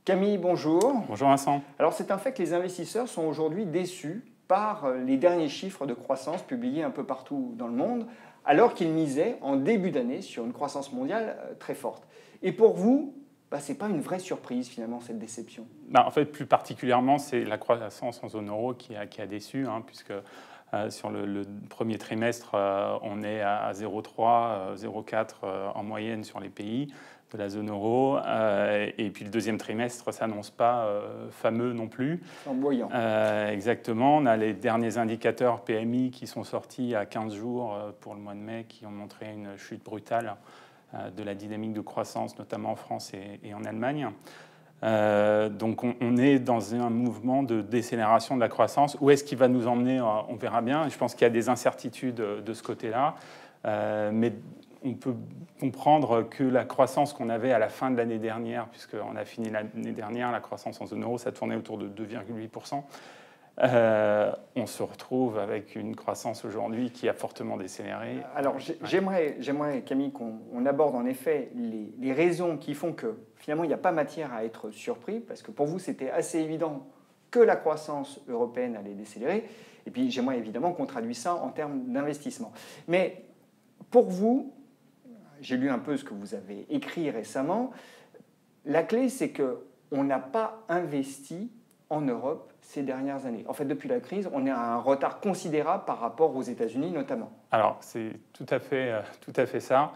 Camille, bonjour. Bonjour Vincent. Alors c'est un fait que les investisseurs sont aujourd'hui déçus par les derniers chiffres de croissance publiés un peu partout dans le monde, alors qu'ils misaient en début d'année sur une croissance mondiale très forte. Et pour vous, ce n'est pas une vraie surprise finalement cette déception? En fait, plus particulièrement, c'est la croissance en zone euro qui a déçu, puisque sur le premier trimestre, on est à 0,3, 0,4 en moyenne sur les pays de la zone euro. Et puis le deuxième trimestre ne s'annonce pas fameux non plus. Flamboyant. Exactement. On a les derniers indicateurs PMI qui sont sortis à 15 jours pour le mois de mai, qui ont montré une chute brutale de la dynamique de croissance, notamment en France et en Allemagne. Donc on est dans un mouvement de décélération de la croissance. Où est-ce qu'il va nous emmener? On verra bien. Je pense qu'il y a des incertitudes de ce côté-là. Mais on peut comprendre que la croissance qu'on avait à la fin de l'année dernière, puisqu'on a fini l'année dernière, la croissance en zone euro, ça tournait autour de 2,8%. On se retrouve avec une croissance aujourd'hui qui a fortement décéléré. Alors j'aimerais Camille, qu'on aborde en effet les raisons qui font que finalement il n'y a pas matière à être surpris, parce que pour vous c'était assez évident que la croissance européenne allait décélérer, et puis j'aimerais évidemment qu'on traduise ça en termes d'investissement. Mais pour vous, j'ai lu un peu ce que vous avez écrit récemment, la clé c'est qu'on n'a pas investi en Europe ces dernières années. En fait, depuis la crise, on est à un retard considérable par rapport aux États-Unis notamment. Alors, c'est tout à fait ça.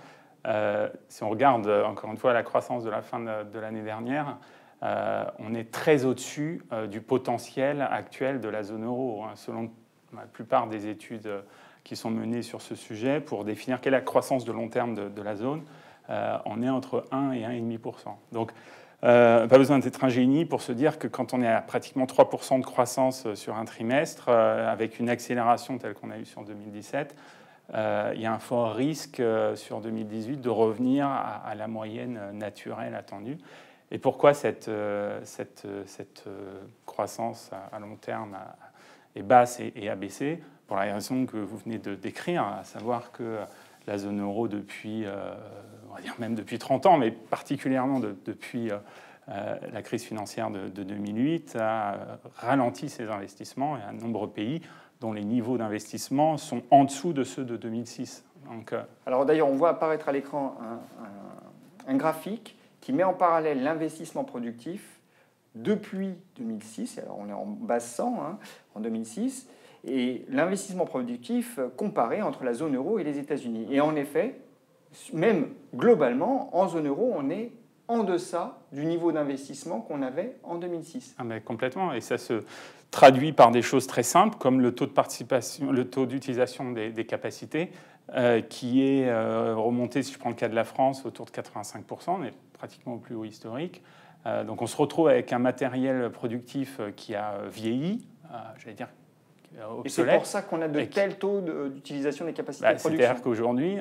Si on regarde, encore une fois, la croissance de la fin de l'année dernière, on est très au-dessus du potentiel actuel de la zone euro, selon la plupart des études qui sont menées sur ce sujet, pour définir quelle est la croissance de long terme de la zone. On est entre 1 et 1,5%. Donc, pas besoin d'être un génie pour se dire que quand on est à pratiquement 3% de croissance sur un trimestre, avec une accélération telle qu'on a eue sur 2017, il y a un fort risque sur 2018 de revenir à la moyenne naturelle attendue. Et pourquoi cette croissance à long terme est basse et a baissé? Pour la raison que vous venez de décrire, à savoir que la zone euro depuis, on va dire même depuis 30 ans, mais particulièrement depuis la crise financière de 2008, a ralenti ses investissements, et un nombre de pays dont les niveaux d'investissement sont en dessous de ceux de 2006. Donc, alors d'ailleurs, on voit apparaître à l'écran un graphique qui met en parallèle l'investissement productif depuis 2006, alors on est en base 100 en 2006, et l'investissement productif comparé entre la zone euro et les États-Unis. Et en effet, même globalement, en zone euro, on est en deçà du niveau d'investissement qu'on avait en 2006. Mais complètement, et ça se traduit par des choses très simples, comme le taux de participation, le taux d'utilisation des capacités, qui est remonté, si je prends le cas de la France, autour de 85%, on est pratiquement au plus haut historique. Donc on se retrouve avec un matériel productif qui a vieilli, j'allais dire, et c'est pour ça qu'on a de tels taux d'utilisation des capacités de production. C'est-à-dire qu'aujourd'hui,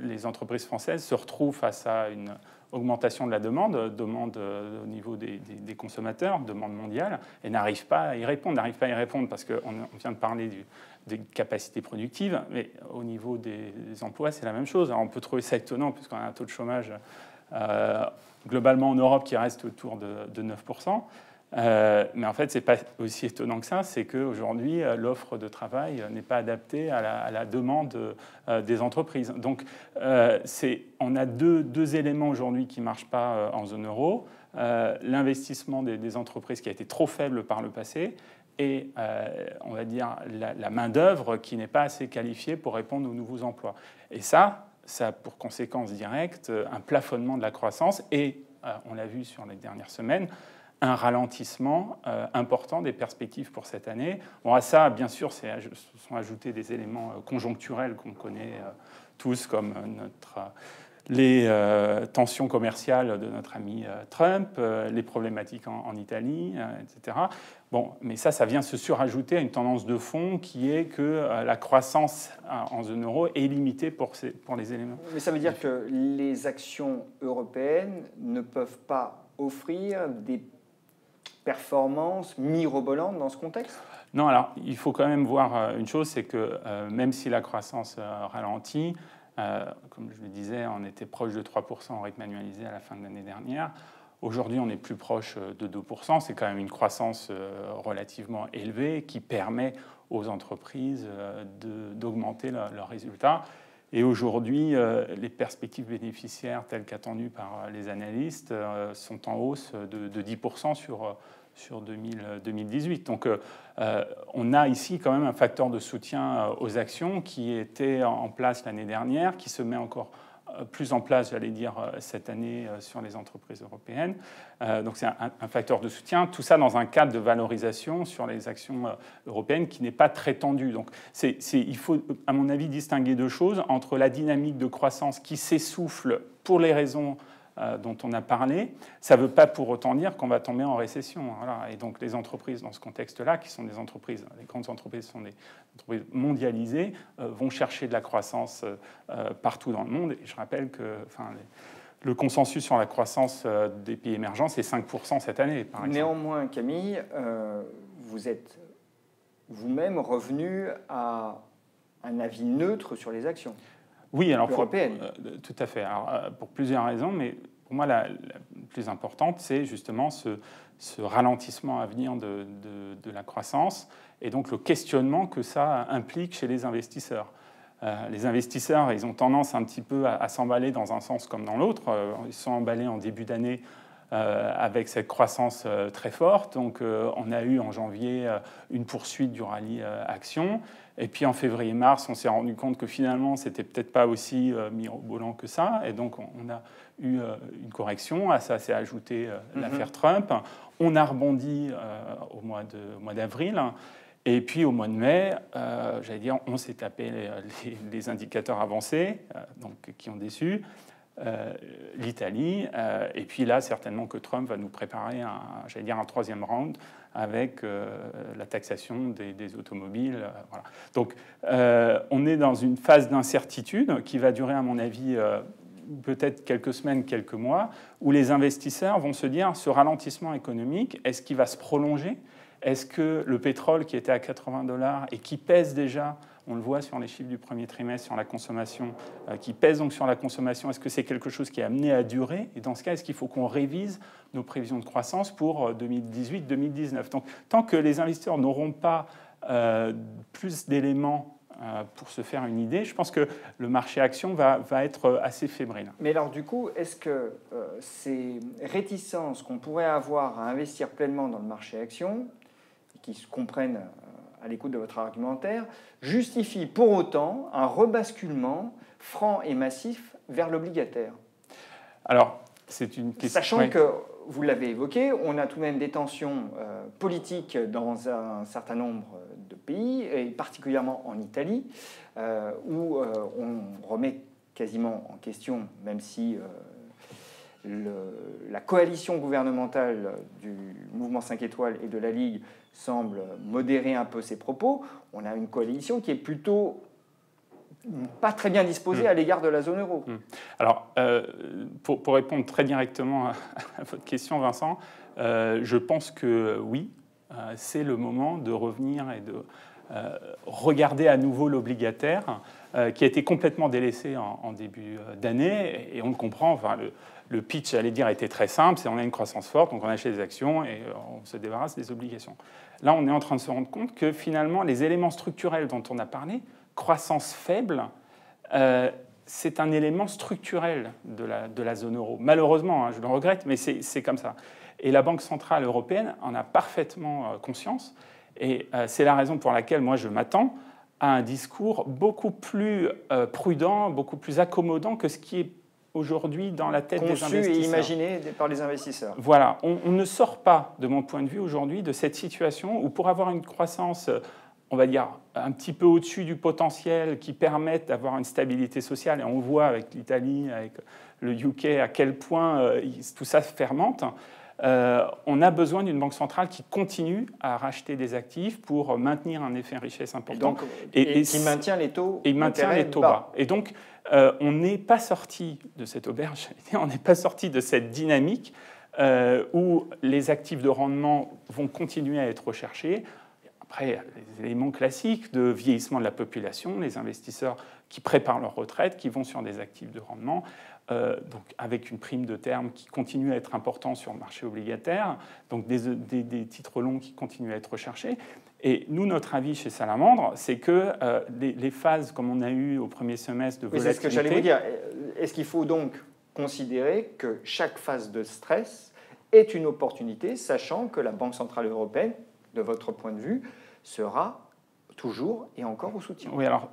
les entreprises françaises se retrouvent face à une augmentation de la demande au niveau des consommateurs, demande mondiale, et n'arrivent pas à y répondre. Parce qu'on vient de parler des capacités productives, mais au niveau des emplois, c'est la même chose. Alors on peut trouver ça étonnant, puisqu'on a un taux de chômage globalement en Europe qui reste autour de 9%. Mais en fait, ce n'est pas aussi étonnant que ça, c'est qu'aujourd'hui, l'offre de travail n'est pas adaptée à la demande des entreprises. Donc, on a deux éléments aujourd'hui qui ne marchent pas en zone euro. L'investissement des entreprises qui a été trop faible par le passé, et on va dire la main-d'œuvre qui n'est pas assez qualifiée pour répondre aux nouveaux emplois. Et ça a pour conséquence directe un plafonnement de la croissance et, on l'a vu sur les dernières semaines, un ralentissement important des perspectives pour cette année. Bon, à ça, bien sûr, se sont ajoutés des éléments conjoncturels qu'on connaît tous, comme les tensions commerciales de notre ami Trump, les problématiques en Italie, etc. Bon, mais ça vient se surajouter à une tendance de fond qui est que la croissance en zone euro est limitée pour les éléments. Mais ça veut dire que les actions européennes ne peuvent pas offrir des performances mirobolantes dans ce contexte? Non, alors il faut quand même voir une chose, c'est que même si la croissance ralentit, comme je le disais, on était proche de 3% en rythme annualisé à la fin de l'année dernière, Aujourd'hui, on est plus proche de 2%. C'est quand même une croissance relativement élevée qui permet aux entreprises d'augmenter leurs résultats. Et aujourd'hui, les perspectives bénéficiaires telles qu'attendues par les analystes sont en hausse de 10% sur 2018. Donc on a ici quand même un facteur de soutien aux actions qui était en place l'année dernière, qui se met encore plus en place, j'allais dire, cette année sur les entreprises européennes. Donc c'est un facteur de soutien, tout ça dans un cadre de valorisation sur les actions européennes qui n'est pas très tendu. Donc il faut, à mon avis, distinguer deux choses entre la dynamique de croissance qui s'essouffle pour les raisons dont on a parlé. Ça ne veut pas pour autant dire qu'on va tomber en récession. Voilà. Et donc les entreprises dans ce contexte-là, qui sont des entreprises, les grandes entreprises sont des entreprises mondialisées, vont chercher de la croissance partout dans le monde. Et je rappelle que le consensus sur la croissance des pays émergents, c'est 5% cette année, par exemple. Néanmoins, Camille, vous êtes vous-même revenu à un avis neutre sur les actions. Oui, alors européenne. Tout à fait. Alors, pour plusieurs raisons, mais pour moi, la plus importante, c'est justement ce ralentissement à venir de la croissance et donc le questionnement que ça implique chez les investisseurs. Les investisseurs, ils ont tendance un petit peu à s'emballer dans un sens comme dans l'autre. Ils sont emballés en début d'année avec cette croissance très forte. Donc, on a eu en janvier une poursuite du rallye action. Et puis en février-mars, on s'est rendu compte que finalement, c'était peut-être pas aussi mirobolant que ça. Et donc, on a eu une correction. À ça s'est ajouté l'affaire Trump. On a rebondi au mois d'avril. Et puis au mois de mai, j'allais dire, on s'est tapé les indicateurs avancés, donc, qui ont déçu. L'Italie, et puis là, certainement que Trump va nous préparer un troisième round avec la taxation des automobiles. Voilà. Donc, on est dans une phase d'incertitude qui va durer, à mon avis, peut-être quelques semaines, quelques mois, où les investisseurs vont se dire, ce ralentissement économique, est-ce qu'il va se prolonger ? Est-ce que le pétrole qui était à $80 et qui pèse déjà, on le voit sur les chiffres du premier trimestre, sur la consommation, qui pèse donc sur la consommation, est-ce que c'est quelque chose qui est amené à durer ? Et dans ce cas, est-ce qu'il faut qu'on révise nos prévisions de croissance pour 2018-2019 ? Donc, tant que les investisseurs n'auront pas plus d'éléments pour se faire une idée, je pense que le marché action va être assez fébrile. Mais alors du coup, est-ce que ces réticences qu'on pourrait avoir à investir pleinement dans le marché action, qui se comprennent à l'écoute de votre argumentaire, justifient pour autant un rebasculement franc et massif vers l'obligataire ? Alors, c'est une question... Sachant que, vous l'avez évoqué, on a tout de même des tensions politiques dans un certain nombre de pays, et particulièrement en Italie, où on remet quasiment en question, même si la coalition gouvernementale du mouvement 5 étoiles et de la Ligue semble modérer un peu ses propos, on a une coalition qui est plutôt pas très bien disposée à l'égard de la zone euro. Alors, pour répondre très directement à votre question, Vincent, je pense que oui, c'est le moment de revenir et de regarder à nouveau l'obligataire qui a été complètement délaissé en début d'année, et on le comprend. Enfin, le pitch, j'allais dire, était très simple, c'est on a une croissance forte, donc on achète des actions et on se débarrasse des obligations. Là, on est en train de se rendre compte que finalement, les éléments structurels dont on a parlé, croissance faible, c'est un élément structurel de la zone euro. Malheureusement, je le regrette, mais c'est comme ça. Et la Banque centrale européenne en a parfaitement conscience, et c'est la raison pour laquelle moi je m'attends à un discours beaucoup plus prudent, beaucoup plus accommodant que ce qui est aujourd'hui dans la tête des investisseurs. Conçu et imaginé par les investisseurs. Voilà, on ne sort pas, de mon point de vue aujourd'hui, de cette situation où pour avoir une croissance, on va dire, un petit peu au-dessus du potentiel qui permette d'avoir une stabilité sociale, et on voit avec l'Italie, avec le UK, à quel point tout ça se fermente, on a besoin d'une banque centrale qui continue à racheter des actifs pour maintenir un effet richesse important. Et qui maintient les taux, bas. Et donc, on n'est pas sorti de cette auberge, on n'est pas sorti de cette dynamique où les actifs de rendement vont continuer à être recherchés. après, les éléments classiques de vieillissement de la population, les investisseurs qui préparent leur retraite, qui vont sur des actifs de rendement, donc avec une prime de terme qui continue à être importante sur le marché obligataire, donc des titres longs qui continuent à être recherchés. Et nous, notre avis chez Salamandre, c'est que les phases, comme on a eu au premier semestre de volatilité... C'est ce que j'allais vous dire. Est-ce qu'il faut donc considérer que chaque phase de stress est une opportunité, sachant que la Banque Centrale Européenne, de votre point de vue, sera toujours et encore au soutien? Oui, alors,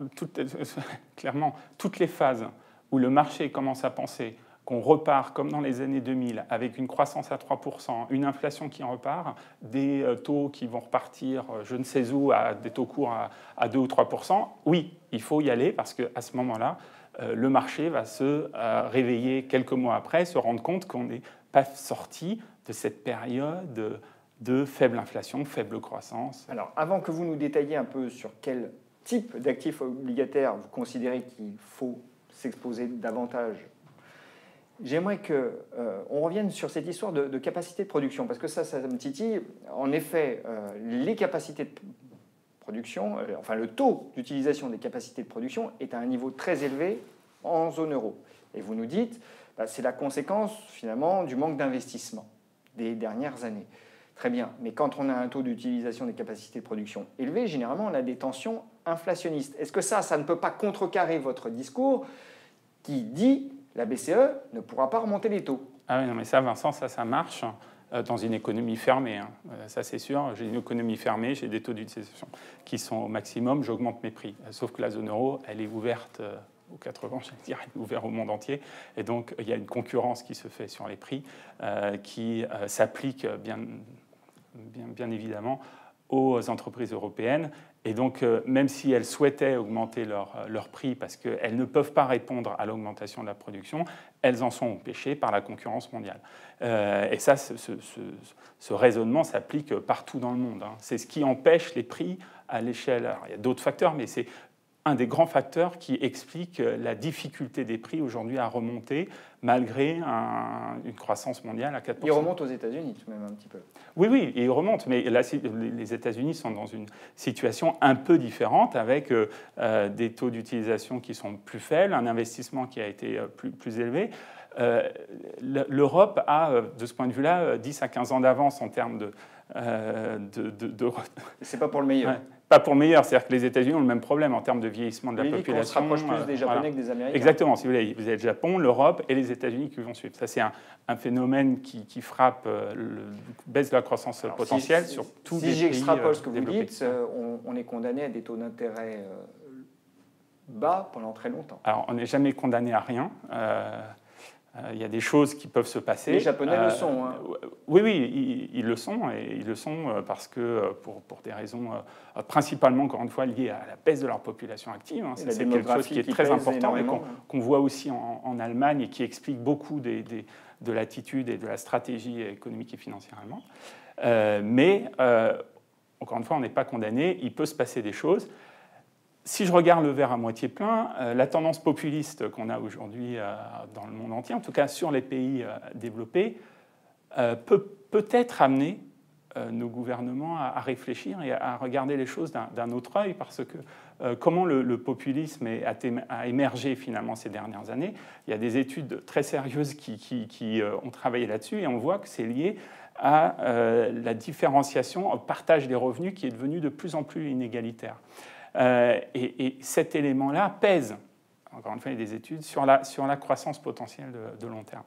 clairement, toutes les phases où le marché commence à penser qu'on repart comme dans les années 2000 avec une croissance à 3%, une inflation qui repart, des taux qui vont repartir je ne sais où, à des taux courts à 2 ou 3%, oui, il faut y aller parce qu'à ce moment-là, le marché va se réveiller quelques mois après, se rendre compte qu'on n'est pas sorti de cette période de faible inflation, faible croissance. Alors, avant que vous nous détailliez un peu sur quel type d'actifs obligataires vous considérez qu'il faut s'exposer davantage, j'aimerais qu'on revienne sur cette histoire de capacité de production, parce que ça me titille. En effet, les capacités de production, enfin le taux d'utilisation des capacités de production est à un niveau très élevé en zone euro. Et vous nous dites, c'est la conséquence finalement du manque d'investissement des dernières années. Très bien, mais quand on a un taux d'utilisation des capacités de production élevé, généralement on a des tensions inflationnistes. Est-ce que ça ne peut pas contrecarrer votre discours qui dit la BCE ne pourra pas remonter les taux? Ah oui, non, mais ça, Vincent, ça marche dans une économie fermée. Hein. Ça, c'est sûr. J'ai une économie fermée, j'ai des taux d'utilisation qui sont au maximum, j'augmente mes prix. Sauf que la zone euro, elle est ouverte aux 4 vents, j'allais dire, elle est ouverte au monde entier. Et donc, il y a une concurrence qui se fait sur les prix qui s'applique bien évidemment aux entreprises européennes. Et donc, même si elles souhaitaient augmenter leur prix parce qu'elles ne peuvent pas répondre à l'augmentation de la production, elles en sont empêchées par la concurrence mondiale. Et ça, ce raisonnement s'applique partout dans le monde. Hein. C'est ce qui empêche les prix à l'échelle. Alors, il y a d'autres facteurs, mais c'est un des grands facteurs qui explique la difficulté des prix aujourd'hui à remonter malgré une croissance mondiale à 4%. Il remonte aux États-Unis tout de même un petit peu. Oui, il remonte, mais là, les États-Unis sont dans une situation un peu différente avec des taux d'utilisation qui sont plus faibles, un investissement qui a été plus élevé. L'Europe a, de ce point de vue-là, 10 à 15 ans d'avance en termes de... C'est pas pour le meilleur. Ouais. Pas pour le meilleur, c'est-à-dire que les États-Unis ont le même problème en termes de vieillissement de la population. On se rapproche plus des Japonais que des Américains. Exactement, si vous voulez, vous avez le Japon, l'Europe et les États-Unis qui vont suivre. Ça, c'est un phénomène qui frappe baisse de la croissance potentielle sur tous les pays. Si j'extrapole ce que vous dites, on est condamné à des taux d'intérêt bas pendant très longtemps. Alors, on n'est jamais condamné à rien. Il y a des choses qui peuvent se passer. Les Japonais le sont. Hein. Oui, ils le sont. Et ils le sont parce que, pour des raisons principalement, encore une fois, liées à la baisse de leur population active. Hein, c'est quelque chose qui est très important et qu'on voit aussi en Allemagne et qui explique beaucoup de l'attitude et de la stratégie économique et financière allemande. Mais, encore une fois, on n'est pas condamné. Il peut se passer des choses. Si je regarde le verre à moitié plein, la tendance populiste qu'on a aujourd'hui dans le monde entier, en tout cas sur les pays développés, peut peut-être amener nos gouvernements à réfléchir et à regarder les choses d'un autre œil, parce que comment le populisme a émergé finalement ces dernières années, il y a des études très sérieuses qui ont travaillé là-dessus, et on voit que c'est lié à la différenciation, au partage des revenus qui est devenu de plus en plus inégalitaire. Et cet élément-là pèse, encore une fois, il y a des études, sur la croissance potentielle de long terme.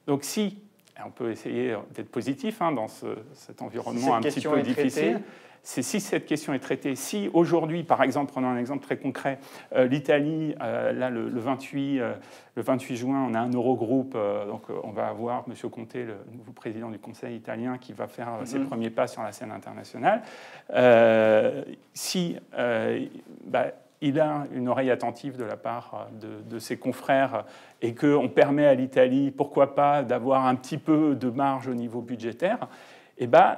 Donc si, on peut essayer d'être positif dans cet environnement un petit peu difficile, c'est si cette question est traitée, si aujourd'hui, par exemple, prenons un exemple très concret, l'Italie, là, le 28 juin, on a un Eurogroupe, donc on va avoir M. Conte, le nouveau président du Conseil italien, qui va faire ses premiers pas sur la scène internationale. Il a une oreille attentive de la part de ses confrères et qu'on permet à l'Italie, pourquoi pas, d'avoir un petit peu de marge au niveau budgétaire,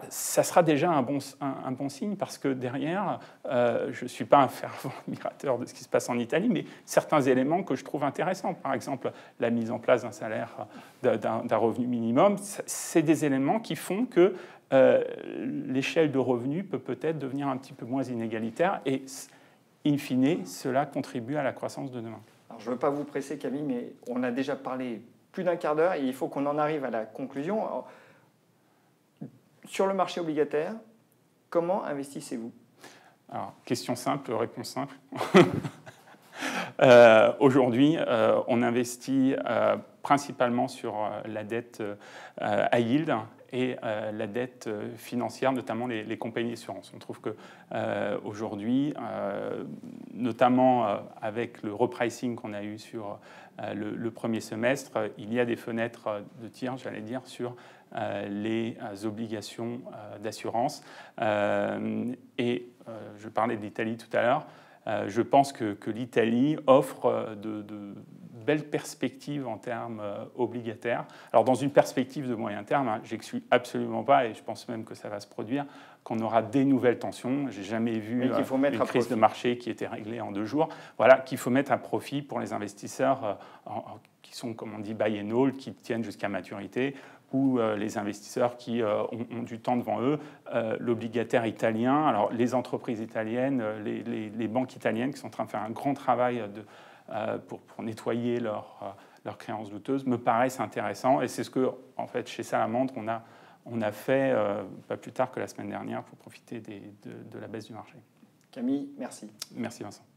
ça sera déjà un bon signe parce que derrière, je ne suis pas un fervent admirateur de ce qui se passe en Italie, mais certains éléments que je trouve intéressants, par exemple la mise en place d'un salaire, d'un revenu minimum, c'est des éléments qui font que l'échelle de revenus peut peut-être devenir un petit peu moins inégalitaire et, in fine, cela contribue à la croissance de demain. Alors, je ne veux pas vous presser, Camille, mais on a déjà parlé plus d'un quart d'heure et il faut qu'on en arrive à la conclusion. Alors, sur le marché obligataire, comment investissez-vous? Alors, question simple, réponse simple. Aujourd'hui, on investit principalement sur la dette high yield et la dette financière, notamment les compagnies d'assurance. On trouve qu'aujourd'hui, notamment avec le repricing qu'on a eu sur le premier semestre, il y a des fenêtres de tir, j'allais dire, sur les obligations d'assurance. Et je parlais d'Italie tout à l'heure. Je pense que l'Italie offre de belles perspectives en termes obligataires. Alors, dans une perspective de moyen terme, hein, j'exclus absolument pas, et je pense même que ça va se produire, qu'on aura des nouvelles tensions. J'ai jamais vu une crise de marché qui était réglée en 2 jours. Voilà, qu'il faut mettre à profit pour les investisseurs qui sont, comme on dit, buy and hold, qui tiennent jusqu'à maturité, ou les investisseurs qui ont du temps devant eux, l'obligataire italien, alors les entreprises italiennes, les banques italiennes qui sont en train de faire un grand travail pour nettoyer leurs créances douteuses, me paraissent intéressants. Et c'est ce que, en fait, chez Salamandre, on a fait pas plus tard que la semaine dernière pour profiter de la baisse du marché. Camille, merci. Merci Vincent.